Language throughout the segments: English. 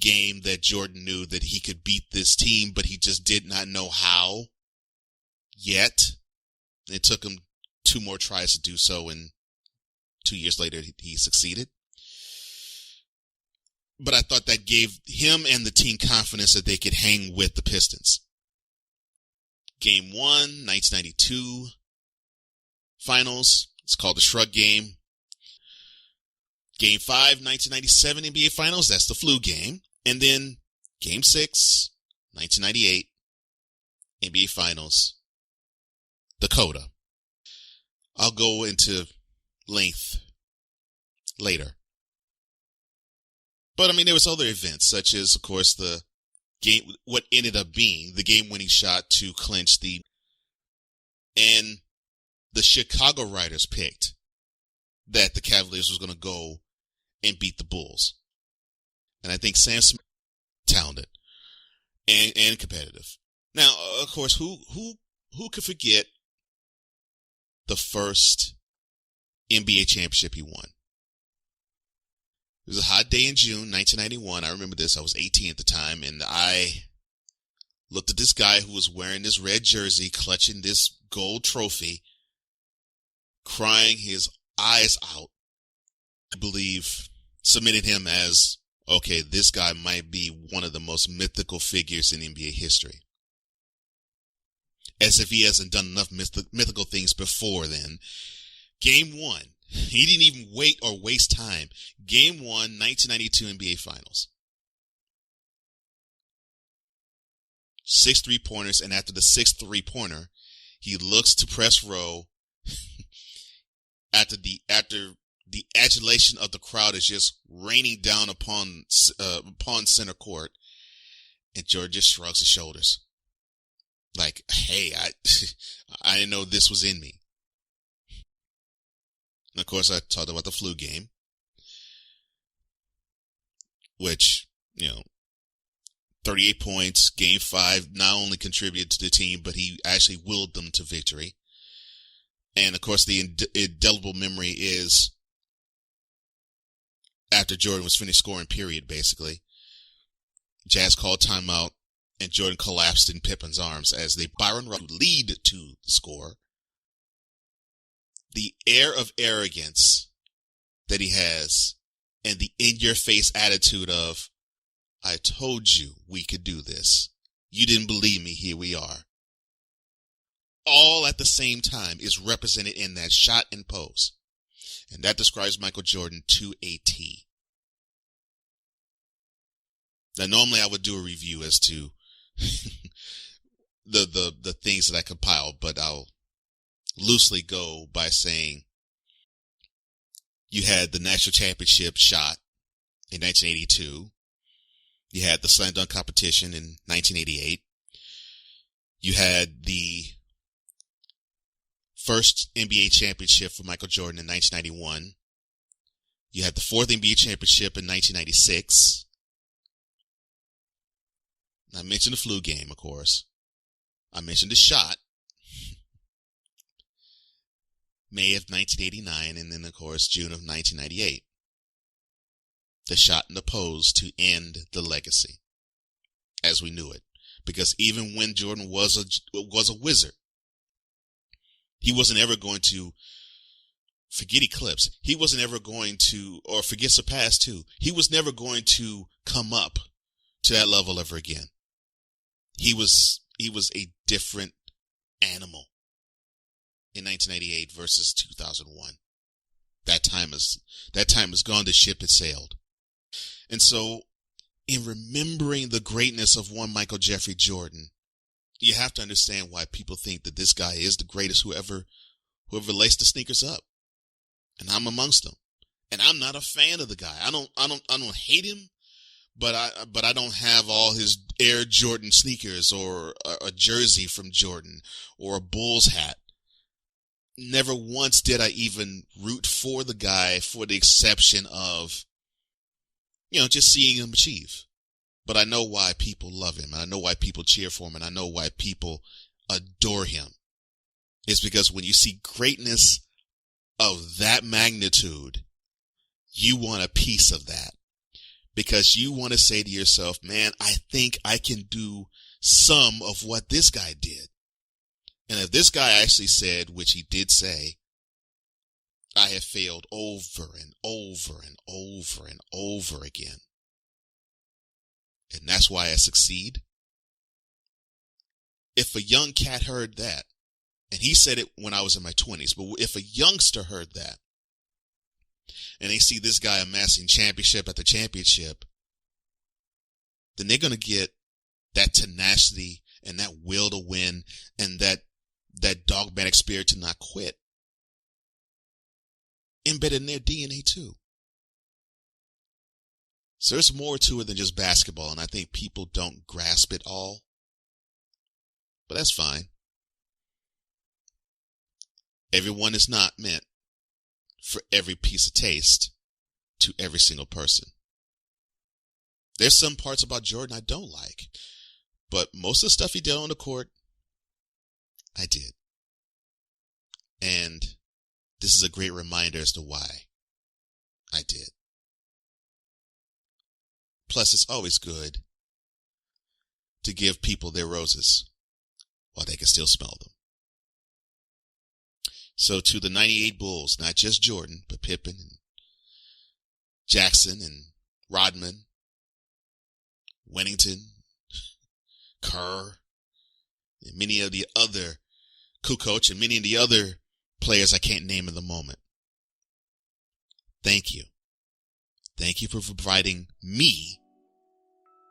game that Jordan knew that he could beat this team, but he just did not know how yet. It took him 2 more tries to do so, and 2 years later he succeeded. But I thought that gave him and the team confidence that they could hang with the Pistons. Game 1, 1992 finals. It's called the Shrug Game. Game 5, 1997 NBA Finals. That's the flu game. And then Game 6, 1998 NBA Finals. Dakota. I'll go into length later. But, I mean, there was other events, such as, of course, the game, what ended up being the game-winning shot to clinch and the Chicago writers picked that the Cavaliers was going to go and beat the Bulls. And I think Sam Smith, talented and competitive. Now, of course, who could forget the first NBA championship he won? It was a hot day in June, 1991. I remember this. I was 18 at the time, and I looked at this guy who was wearing this red jersey, clutching this gold trophy, crying his eyes out. I believe submitted him as, okay, this guy might be one of the most mythical figures in NBA history. As if he hasn't done enough mythical things before then. Game 1. He didn't even wait or waste time. Game 1, 1992 NBA Finals. 6 3-pointers, and after the 6th 3-pointer, he looks to press row. After the adulation of the crowd is just raining down upon center court, and Jordan just shrugs his shoulders. Like, hey, I didn't know this was in me. And of course, I talked about the flu game, which, 38 points, game 5, not only contributed to the team, but he actually willed them to victory. And of course, the indelible memory is after Jordan was finished scoring, period, basically. Jazz called timeout, and Jordan collapsed in Pippen's arms as they Byron Rudd lead to the score. The air of arrogance that he has and the in-your-face attitude of, I told you we could do this. You didn't believe me. Here we are. All at the same time is represented in that shot and pose. And that describes Michael Jordan to a T. Now, normally I would do a review as to the things that I compiled, but I'll loosely go by saying you had the national championship shot in 1982. You had the slam dunk competition in 1988. You had the first NBA championship for Michael Jordan in 1991. You had the 4th NBA championship in 1996. I mentioned the flu game, of course. I mentioned the shot. May of 1989, and then, of course, June of 1998. The shot and the pose to end the legacy as we knew it. Because even when Jordan was a wizard, he wasn't ever going to forget eclipse. He wasn't ever going to, or forget surpass too. He was never going to come up to that level ever again. He was a different animal in 1998 versus 2001. That time is gone. The ship has sailed. And so, in remembering the greatness of one Michael Jeffrey Jordan, you have to understand why people think that this guy is the greatest whoever laced the sneakers up. And I'm amongst them. And I'm not a fan of the guy. I don't hate him, but I don't have all his Air Jordan sneakers or a jersey from Jordan or a Bulls hat. Never once did I even root for the guy for the exception of, just seeing him achieve. But I know why people love him. And I know why people cheer for him. And I know why people adore him. It's because when you see greatness of that magnitude, you want a piece of that. because you want to say to yourself, man, I think I can do some of what this guy did. And if this guy actually said, which he did say, I have failed over and over and over and over again, and that's why I succeed. If a young cat heard that, and he said it when I was in my 20s, but if a youngster heard that, and they see this guy amassing championship after championship, then they're going to get that tenacity and that will to win and that dogmatic spirit to not quit embedded in their DNA too. So there's more to it than just basketball, and I think people don't grasp it all. But that's fine. Everyone is not meant for every piece of taste to every single person. There's some parts about Jordan I don't like, but most of the stuff he did on the court, I did. And this is a great reminder as to why I did. Plus, it's always good to give people their roses while they can still smell them. So to the 98 Bulls, not just Jordan, but Pippen and Jackson and Rodman, Wennington, Kerr, and many of the other Kukoc and many of the other players I can't name in the moment. Thank you. Thank you for providing me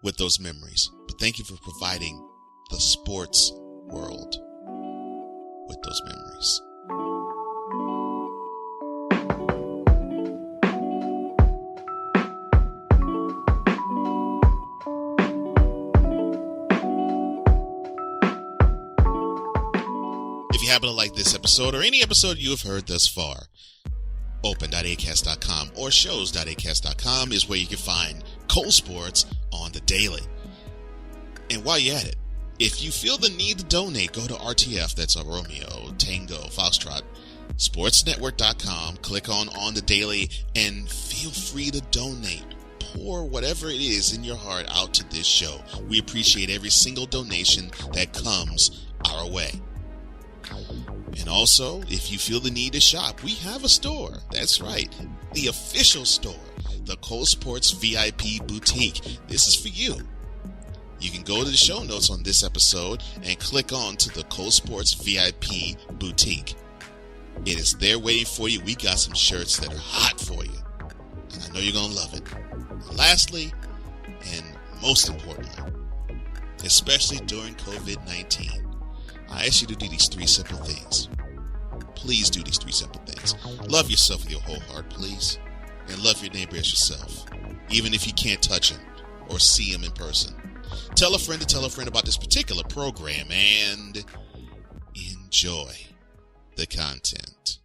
with those memories. But thank you for providing the sports world with those memories. If you happen to like this episode or any episode you have heard thus far, open.acast.com or shows.acast.com is where you can find Cole Sports on the daily. And while you're at it, if you feel the need to donate, go to RTF, that's a Romeo, Tango, Foxtrot, sportsnetwork.com, click on the daily, and feel free to donate. Pour whatever it is in your heart out to this show. We appreciate every single donation that comes our way. And also, if you feel the need to shop, we have a store. That's right. The official store. The Cole Sports VIP Boutique. This is for you. You can go to the show notes on this episode and click on to the Cole Sports VIP Boutique. It is there waiting for you. We got some shirts that are hot for you. And I know you're going to love it. And lastly, and most importantly, especially during COVID-19, I ask you to do these three simple things. Please do these three simple things. Love yourself with your whole heart, please. And love your neighbor as yourself, even if you can't touch him or see him in person. Tell a friend to tell a friend about this particular program and enjoy the content.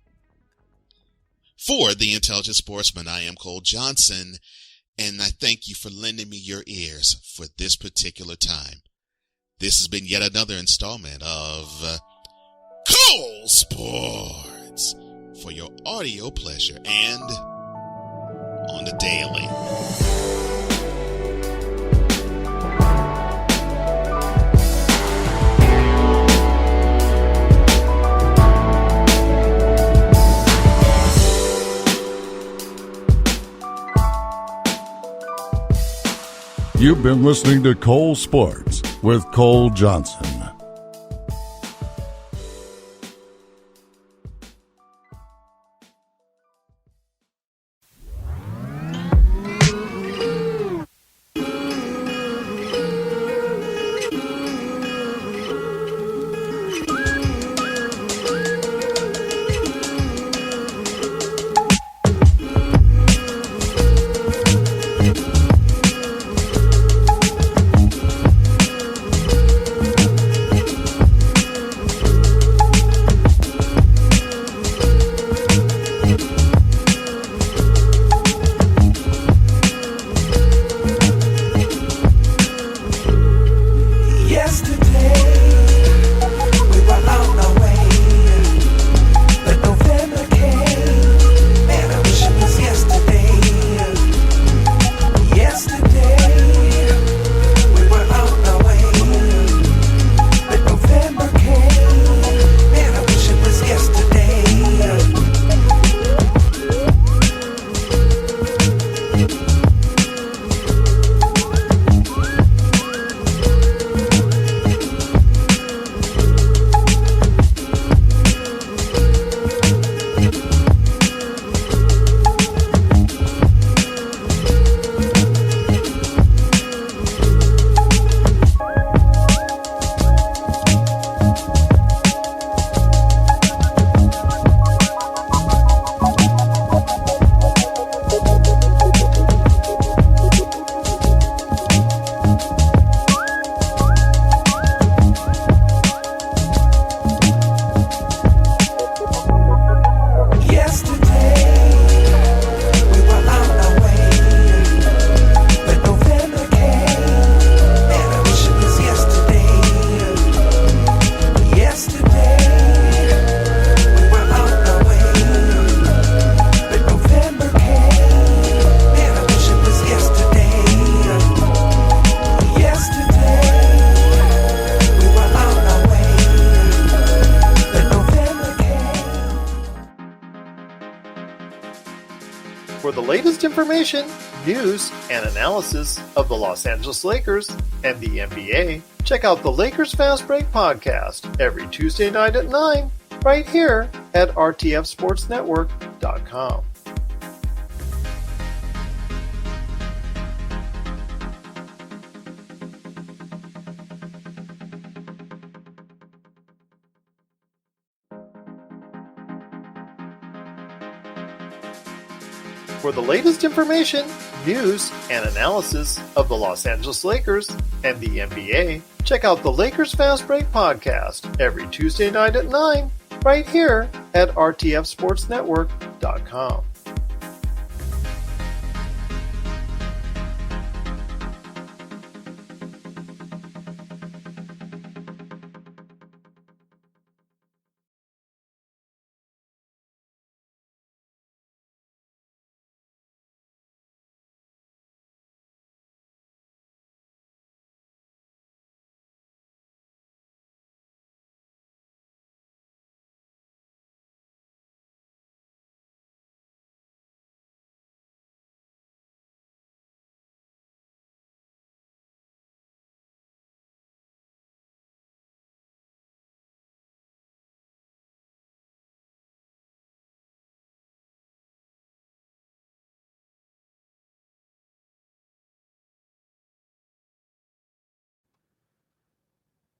For the Intelligent Sportsman, I am Cole Johnson, and I thank you for lending me your ears for this particular time. This has been yet another installment of Cole Sports for your audio pleasure and on the daily. You've been listening to Cole Sports with Cole Johnson. latest information, news, and analysis of the Los Angeles Lakers and the NBA, check out the Lakers Fast Break podcast every Tuesday night at 9, right here at RTFSportsNetwork.com. For the latest information, news, and analysis of the Los Angeles Lakers and the NBA, check out the Lakers Fast Break podcast every Tuesday night at 9, right here at RTFSportsNetwork.com.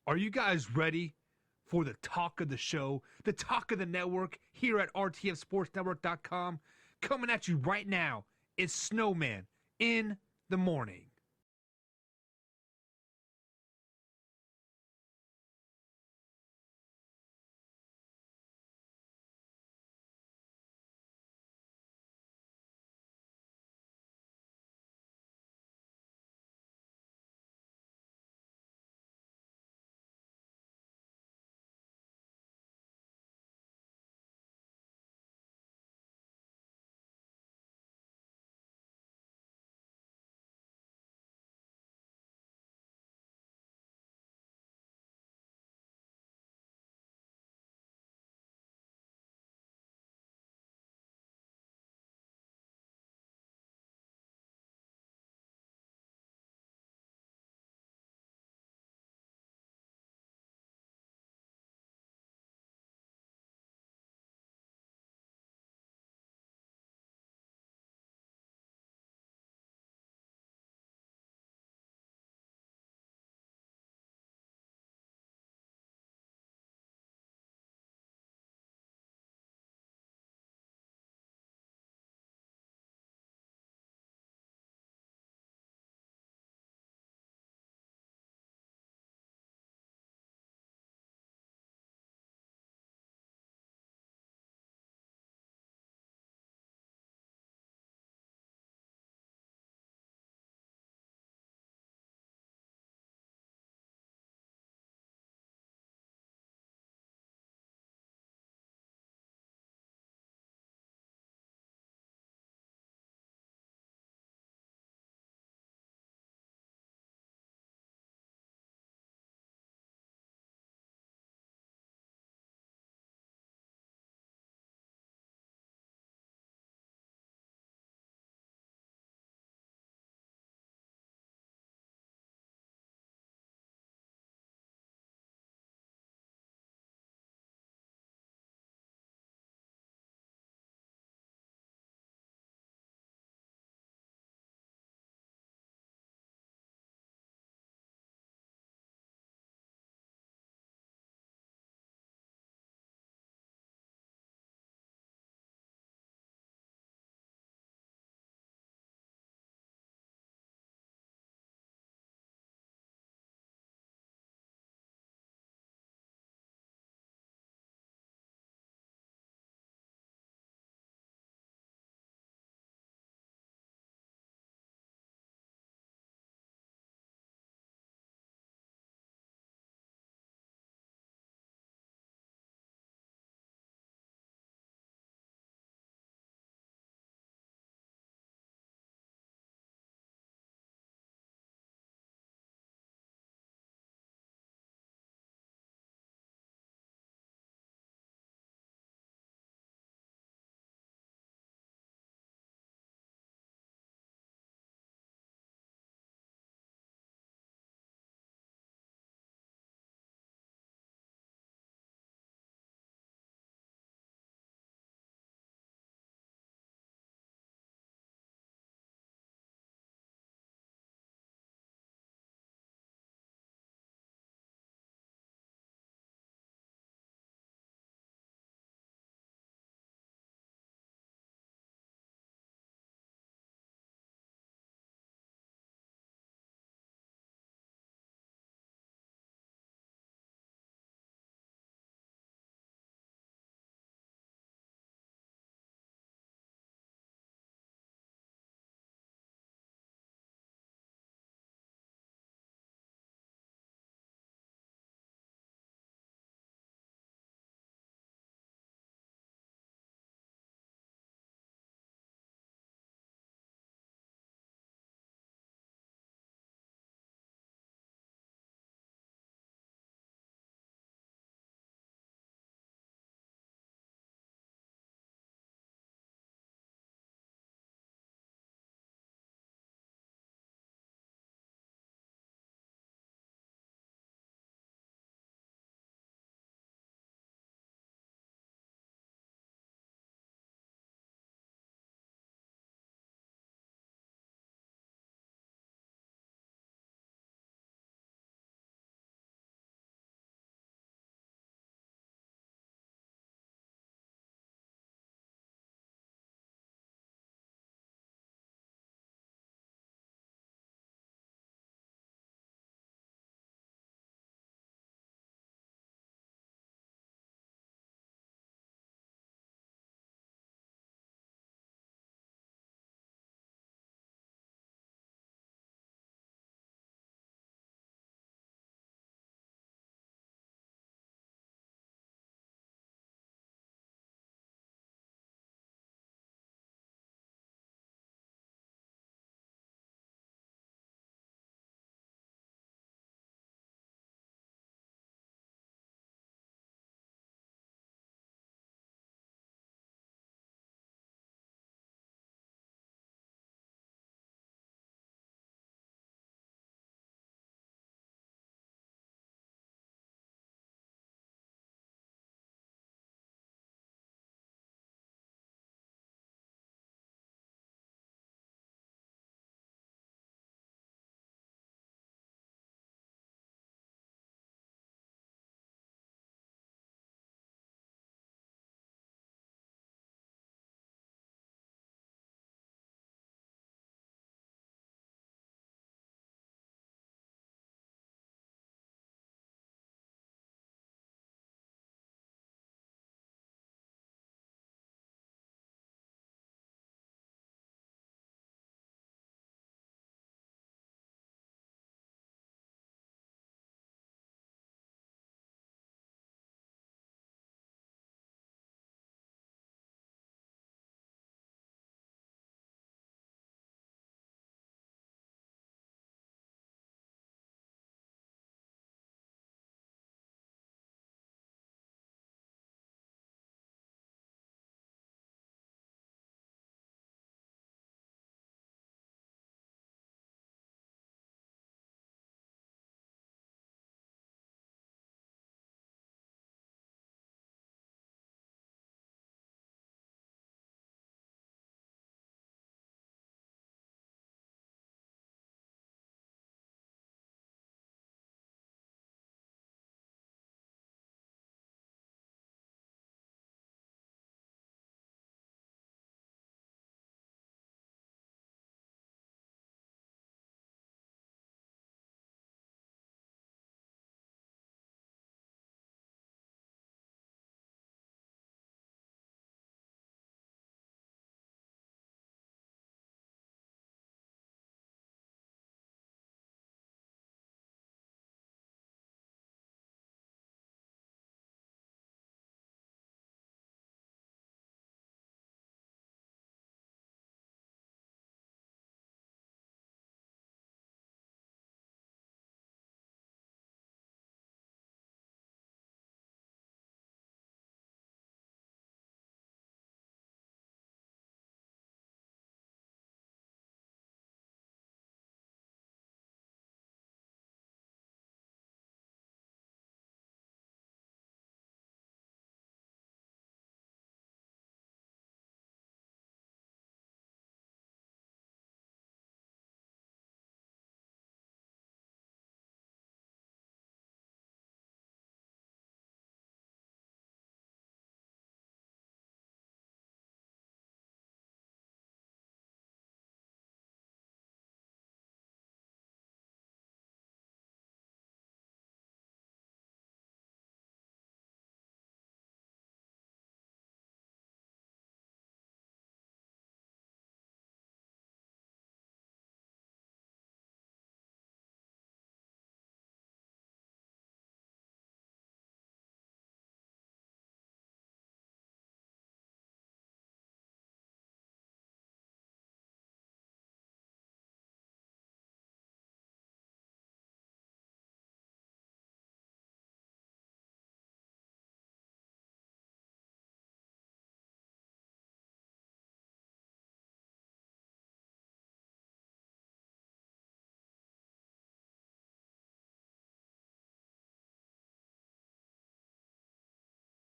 Are you guys ready for the talk of the show, the talk of the network here at RTFSportsNetwork.com? Coming at you right now, it's Snowman in the morning.